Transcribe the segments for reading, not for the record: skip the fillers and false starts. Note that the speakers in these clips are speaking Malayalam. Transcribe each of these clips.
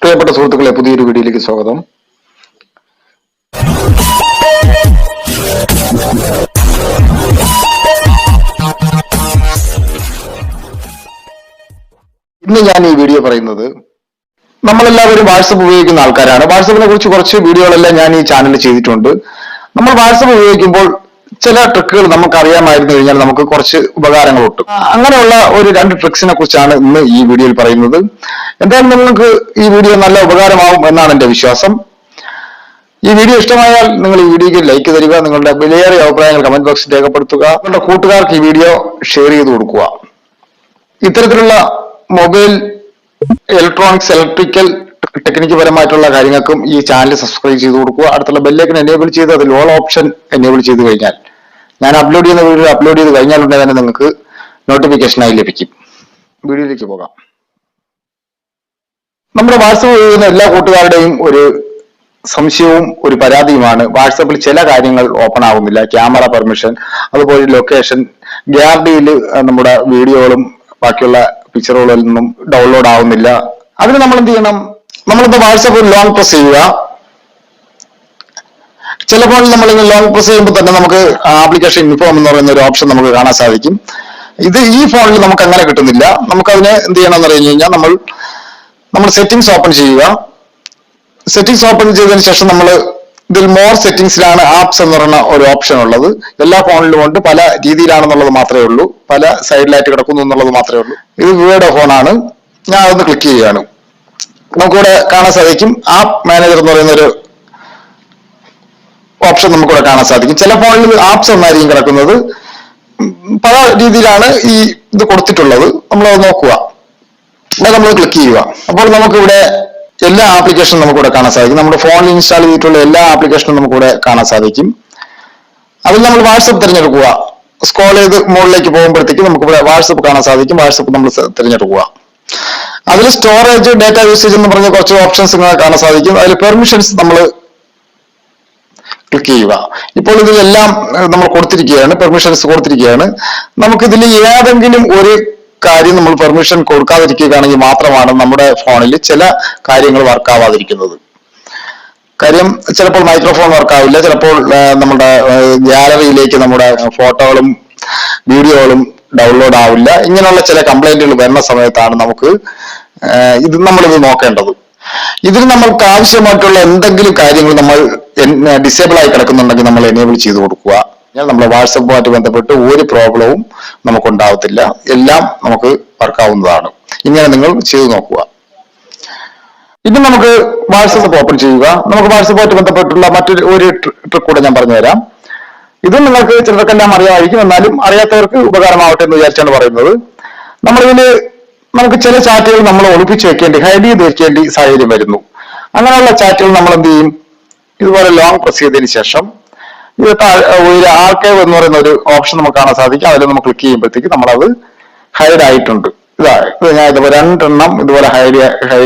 പ്രിയപ്പെട്ട സുഹൃത്തുക്കളെ, പുതിയൊരു വീഡിയോയിലേക്ക് സ്വാഗതം. ഇന്ന് ഞാൻ ഈ വീഡിയോ പറയുന്നത്, നമ്മളെല്ലാവരും വാട്സപ്പ് ഉപയോഗിക്കുന്ന ആൾക്കാരാണ്. വാട്സപ്പിനെ കുറിച്ച് കുറച്ച് വീഡിയോകളെല്ലാം ഞാൻ ഈ ചാനലിൽ ചെയ്തിട്ടുണ്ട്. നമ്മൾ വാട്സപ്പ് ഉപയോഗിക്കുമ്പോൾ ചില ട്രിക്കുകൾ നമുക്ക് അറിയാമായിരുന്നു കഴിഞ്ഞാൽ നമുക്ക് കുറച്ച് ഉപകാരങ്ങൾ കിട്ടും. അങ്ങനെയുള്ള ഒരു 2 ട്രിക്സിനെ കുറിച്ചാണ് ഇന്ന് ഈ വീഡിയോയിൽ പറയുന്നത്. എന്തായാലും നിങ്ങൾക്ക് ഈ വീഡിയോ നല്ല ഉപകാരമാവും എന്നാണ് എന്റെ വിശ്വാസം. ഈ വീഡിയോ ഇഷ്ടമായാൽ നിങ്ങൾ ഈ വീഡിയോക്ക് ലൈക്ക് തരിക, നിങ്ങളുടെ വിലയേറിയ അഭിപ്രായങ്ങൾ കമന്റ് ബോക്സിൽ രേഖപ്പെടുത്തുക, നിങ്ങളുടെ കൂട്ടുകാർക്ക് ഈ വീഡിയോ ഷെയർ ചെയ്ത് കൊടുക്കുക. ഇത്തരത്തിലുള്ള മൊബൈൽ, ഇലക്ട്രോണിക്സ്, ഇലക്ട്രിക്കൽ, ടെക്നിക്ക് പരമായിട്ടുള്ള കാര്യങ്ങൾക്കും ഈ ചാനൽ സബ്സ്ക്രൈബ് ചെയ്ത് കൊടുക്കുക. അടുത്തുള്ള ബെല്ലൈക്കൺ എനേബിൾ ചെയ്ത് അതിൽ ഓൾ ഓപ്ഷൻ എനേബിൾ ചെയ്ത് കഴിഞ്ഞാൽ ഞാൻ അപ്ലോഡ് ചെയ്യുന്ന വീഡിയോ അപ്ലോഡ് ചെയ്ത് കഴിഞ്ഞാൽ ഉടനെ തന്നെ നിങ്ങൾക്ക് നോട്ടിഫിക്കേഷനായി ലഭിക്കും. വീഡിയോയിലേക്ക് പോകാം. നമ്മുടെ വാട്സപ്പ് ഉപയോഗിക്കുന്ന എല്ലാ കൂട്ടുകാരുടെയും ഒരു സംശയവും ഒരു പരാതിയുമാണ്, വാട്സപ്പിൽ ചില കാര്യങ്ങൾ ഓപ്പൺ ആവുന്നില്ല. ക്യാമറ പെർമിഷൻ, അതുപോലെ ലൊക്കേഷൻ, ഗ്യാലറിയിൽ നമ്മുടെ വീഡിയോകളും ബാക്കിയുള്ള പിക്ചറുകളിൽ നിന്നും ഡൗൺലോഡ് ആവുന്നില്ല. അതിന് നമ്മൾ എന്ത് ചെയ്യണം? നമ്മളിപ്പോ വാട്സപ്പ് ലോങ് പ്രസ് ചെയ്യുക. ചിലപ്പോൾ നമ്മളിങ്ങനെ ലോങ് പ്രസ് ചെയ്യുമ്പോൾ തന്നെ നമുക്ക് ആപ്ലിക്കേഷൻ ഇൻഫോം എന്ന് പറയുന്ന ഒരു ഓപ്ഷൻ നമുക്ക് കാണാൻ സാധിക്കും. ഈ ഫോണിൽ നമുക്ക് അങ്ങനെ കിട്ടുന്നില്ല. നമുക്കതിനെ എന്ത് ചെയ്യണം എന്ന് പറഞ്ഞു കഴിഞ്ഞാൽ നമ്മൾ സെറ്റിംഗ്സ് ഓപ്പൺ ചെയ്യുക. സെറ്റിംഗ്സ് ഓപ്പൺ ചെയ്തതിനു ശേഷം നമ്മൾ ഇതിൽ മോർ സെറ്റിംഗ്സിലാണ് ആപ്സ് എന്ന് പറയുന്ന ഒരു ഓപ്ഷൻ ഉള്ളത്. എല്ലാ ഫോണിലും ഉണ്ട്, പല രീതിയിലാണെന്നുള്ളത് മാത്രമേ ഉള്ളൂ, പല സൈഡിലായിട്ട് കിടക്കുന്നു എന്നുള്ളത് മാത്രമേ ഉള്ളൂ. ഇത് വിവോയുടെ ഫോണാണ്. ഞാൻ അതൊന്ന് ക്ലിക്ക് ചെയ്യുകയാണ്. നമുക്കിവിടെ കാണാൻ സാധിക്കും ആപ്പ് മാനേജർ എന്ന് പറയുന്ന ഒരു ഓപ്ഷൻ നമുക്കിവിടെ കാണാൻ സാധിക്കും. ചില ഫോണിൽ ആപ്സ് ഒന്നായിരിക്കും കിടക്കുന്നത്, പല രീതിയിലാണ് ഇത് കൊടുത്തിട്ടുള്ളത്. നമ്മളത് നോക്കുക, നമ്മൾ ക്ലിക്ക് ചെയ്യുക. അപ്പോൾ നമുക്കിവിടെ എല്ലാ ആപ്ലിക്കേഷനും നമുക്കിവിടെ കാണാൻ സാധിക്കും. നമ്മുടെ ഫോണിൽ ഇൻസ്റ്റാൾ ചെയ്തിട്ടുള്ള എല്ലാ ആപ്ലിക്കേഷനും നമുക്കിവിടെ കാണാൻ സാധിക്കും. അതിൽ നമ്മൾ വാട്സപ്പ് തിരഞ്ഞെടുക്കുക. സ്ക്രോൾ ചെയ്ത് മുകളിലേക്ക് പോകുമ്പോഴത്തേക്ക് നമുക്കിവിടെ വാട്സപ്പ് കാണാൻ സാധിക്കും. വാട്സപ്പ് നമ്മൾ തിരഞ്ഞെടുക്കുക. അതിൽ സ്റ്റോറേജ്, ഡാറ്റ യൂസേജ് എന്ന് പറഞ്ഞ കുറച്ച് ഓപ്ഷൻസ് കാണാൻ സാധിക്കും. അതിൽ പെർമിഷൻസ് നമ്മൾ ക്ലിക്ക് ചെയ്യുക. ഇപ്പോൾ ഇതിലെല്ലാം നമ്മൾ കൊടുത്തിരിക്കുകയാണ്, പെർമിഷൻസ് കൊടുത്തിരിക്കുകയാണ്. നമുക്കിതിൽ ഏതെങ്കിലും ഒരു കാര്യം നമ്മൾ പെർമിഷൻ കൊടുക്കാതിരിക്കുകയാണെങ്കിൽ മാത്രമാണ് നമ്മുടെ ഫോണിൽ ചില കാര്യങ്ങൾ വർക്കാവാതിരിക്കുന്നത്. കാര്യം ചിലപ്പോൾ മൈക്രോഫോൺ വർക്കാവില്ല, ചിലപ്പോൾ നമ്മുടെ ഗാലറിയിലേക്ക് നമ്മുടെ ഫോട്ടോകളും വീഡിയോകളും ഡൗൺലോഡ് ആവില്ല. ഇങ്ങനെയുള്ള ചില കംപ്ലൈന്റുകൾ വരുന്ന സമയത്താണ് നമ്മളിത് നോക്കേണ്ടത്. ഇതിന് നമ്മൾക്ക് ആവശ്യമായിട്ടുള്ള എന്തെങ്കിലും കാര്യങ്ങൾ നമ്മൾ ഡിസേബിൾ ആയി കിടക്കുന്നുണ്ടെങ്കിൽ നമ്മൾ എനേബിൾ ചെയ്ത് കൊടുക്കുക. നമ്മുടെ വാട്സപ്പുമായിട്ട് ബന്ധപ്പെട്ട് ഒരു പ്രോബ്ലവും നമുക്ക് ഉണ്ടാവത്തില്ല, എല്ലാം നമുക്ക് വർക്കാവുന്നതാണ്. ഇങ്ങനെ നിങ്ങൾ ചെയ്തു നോക്കുക. ഇനി നമുക്ക് വാട്സപ്പ് ഓപ്പൺ ചെയ്യുക. നമുക്ക് വാട്സപ്പുമായിട്ട് ബന്ധപ്പെട്ടുള്ള മറ്റൊരു ട്രിക്ക് കൂടെ ഞാൻ പറഞ്ഞുതരാം. ഇത് നിങ്ങൾക്ക് ചിലർക്കെല്ലാം അറിയാമായിരിക്കും, എന്നാലും അറിയാത്തവർക്ക് ഉപകാരമാവട്ടെ എന്ന് വിചാരിച്ചാണ് പറയുന്നത്. നമുക്ക് ചില ചാറ്റുകൾ നമ്മൾ ഒളിപ്പിച്ച് വെക്കേണ്ടി, ഹൈഡ് ചെയ്ത് വെക്കേണ്ടി സാഹചര്യം വരുന്നു. അങ്ങനെയുള്ള ചാറ്റുകൾ നമ്മൾ എന്ത് ചെയ്യും? ഇതുപോലെ ലോങ് പ്രസ് ചെയ്തതിന് ശേഷം ഒരു ആർക്കൈവ് എന്ന് പറയുന്ന ഒരു ഓപ്ഷൻ നമുക്ക് കാണാൻ സാധിക്കും. അതിൽ നമ്മൾ ക്ലിക്ക് ചെയ്യുമ്പോഴത്തേക്ക് നമ്മളത് ഹൈഡ് ആയിട്ടുണ്ട്. ഞാൻ ഇതുപോലെ 2 എണ്ണം ഇതുപോലെ ഹൈഡ്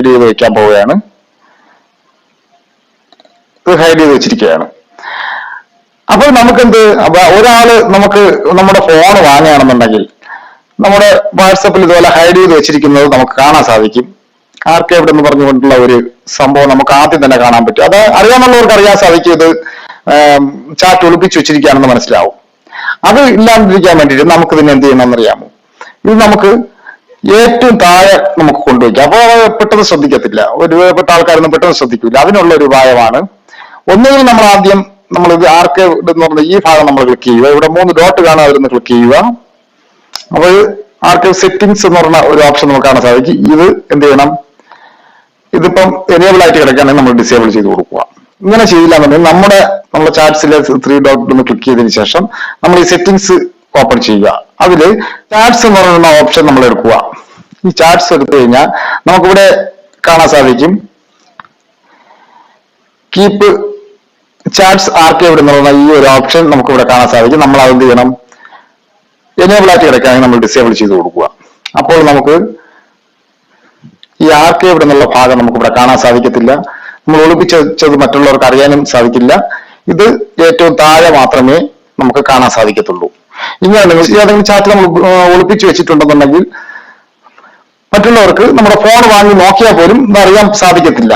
ചെയ്ത് വെക്കാൻ പോവുകയാണ്. ഇത് ഹൈഡ് ചെയ്ത് വെച്ചിരിക്കുകയാണ്. അപ്പോൾ നമുക്കെന്ത്, ഒരാള് നമ്മുടെ ഫോൺ വാങ്ങുകയാണെന്നുണ്ടെങ്കിൽ നമ്മുടെ വാട്സപ്പിൽ ഇതുപോലെ ഹൈഡ് ചെയ്ത് വെച്ചിരിക്കുന്നത് നമുക്ക് കാണാൻ സാധിക്കും. ആർക്കൈവ്ഡ് എന്ന് പറഞ്ഞുകൊണ്ടുള്ള ഒരു സംഭവം നമുക്ക് ആദ്യം തന്നെ കാണാൻ പറ്റും. അത് അറിയാവുന്നവർക്ക് അറിയാൻ സാധിക്കും ഇത് ചാറ്റ് ഒളിപ്പിച്ച് വെച്ചിരിക്കുകയാണെന്ന് മനസ്സിലാവും. അത് ഇല്ലാണ്ടിരിക്കാൻ വേണ്ടിയിട്ട് നമുക്ക് ഇതിനെ എന്ത് ചെയ്യണമെന്നറിയാമോ? ഇത് നമുക്ക് ഏറ്റവും താഴെ നമുക്ക് കൊണ്ടുവയ്ക്കാം. അപ്പോൾ പെട്ടെന്ന് ശ്രദ്ധിക്കത്തില്ല, ഒരുപെട്ട ആൾക്കാരൊന്നും പെട്ടെന്ന് ശ്രദ്ധിക്കില്ല. അതിനുള്ള ഒരു ഉപായമാണ്. ഒന്നുകിൽ നമ്മളിത് ആർക്കൈവ്ഡ് എന്ന് പറഞ്ഞ ഈ ഭാഗം നമ്മൾ ക്ലിക്ക് ചെയ്യുക. ഇവിടെ 3 ഡോട്ട് കാണാൻ, അതിലൊന്ന് ക്ലിക്ക് ചെയ്യുക. അപ്പോൾ ആർക്കൈവ് സെറ്റിംഗ്സ് എന്ന് പറഞ്ഞ ഒരു ഓപ്ഷൻ നമുക്ക് കാണാൻ സാധിക്കും. ഇത് എന്ത് ചെയ്യണം? ഇതിപ്പം എനേബിൾ ആയിട്ട് കിടക്കുകയാണെങ്കിൽ നമ്മൾ ഡിസേബിൾ ചെയ്ത് കൊടുക്കുക. ഇങ്ങനെ ചെയ്യില്ല എന്നുണ്ടെങ്കിൽ നമ്മുടെ ചാറ്റ്സിലെ 3 ഡോട്ട് ഒന്ന് ക്ലിക്ക് ചെയ്തതിനു ശേഷം നമ്മൾ ഈ സെറ്റിംഗ്സ് ഓപ്പൺ ചെയ്യുക. അതില് ചാറ്റ്സ് എന്ന് പറയുന്ന ഓപ്ഷൻ നമ്മൾ എടുക്കുക. ഈ ചാറ്റ്സ് എടുത്തു കഴിഞ്ഞാൽ നമുക്കിവിടെ കാണാൻ സാധിക്കും കീപ്പ് ചാറ്റ്സ് ആർക്കൈവ്ഡ് എന്ന് പറയുന്ന ഈ ഒരു ഓപ്ഷൻ നമുക്കിവിടെ കാണാൻ സാധിക്കും. നമ്മൾ അത് എന്ത് ചെയ്യണം? എനേബിൾ ആയിട്ട് കിടക്കുകയാണെങ്കിൽ നമ്മൾ ഡിസേബിൾ ചെയ്ത് കൊടുക്കുക. അപ്പോൾ നമുക്ക് ഈ ആർക്കൈവ്ഡ് എന്നുള്ള ഭാഗം നമുക്കിവിടെ കാണാൻ സാധിക്കത്തില്ല. നമ്മൾ ഒളിപ്പിച്ചത് മറ്റുള്ളവർക്ക് അറിയാനും സാധിക്കില്ല. ഇത് ഏറ്റവും താഴെ മാത്രമേ നമുക്ക് കാണാൻ സാധിക്കത്തുള്ളൂ. ഇങ്ങനെ ഏതെങ്കിലും ചാറ്റ് നമ്മൾ ഒളിപ്പിച്ച് വെച്ചിട്ടുണ്ടെന്നുണ്ടെങ്കിൽ മറ്റുള്ളവർക്ക് നമ്മുടെ ഫോൺ വാങ്ങി നോക്കിയാൽ പോലും അറിയാൻ സാധിക്കത്തില്ല.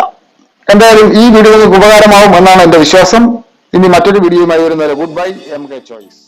എന്തായാലും ഈ വീഡിയോ നിങ്ങൾക്ക് ഉപകാരമാവും എന്നാണ് എന്റെ വിശ്വാസം. ഇനി മറ്റൊരു വീഡിയോയുമായി വരുന്നവരെ ഗുഡ് ബൈ. MK choice.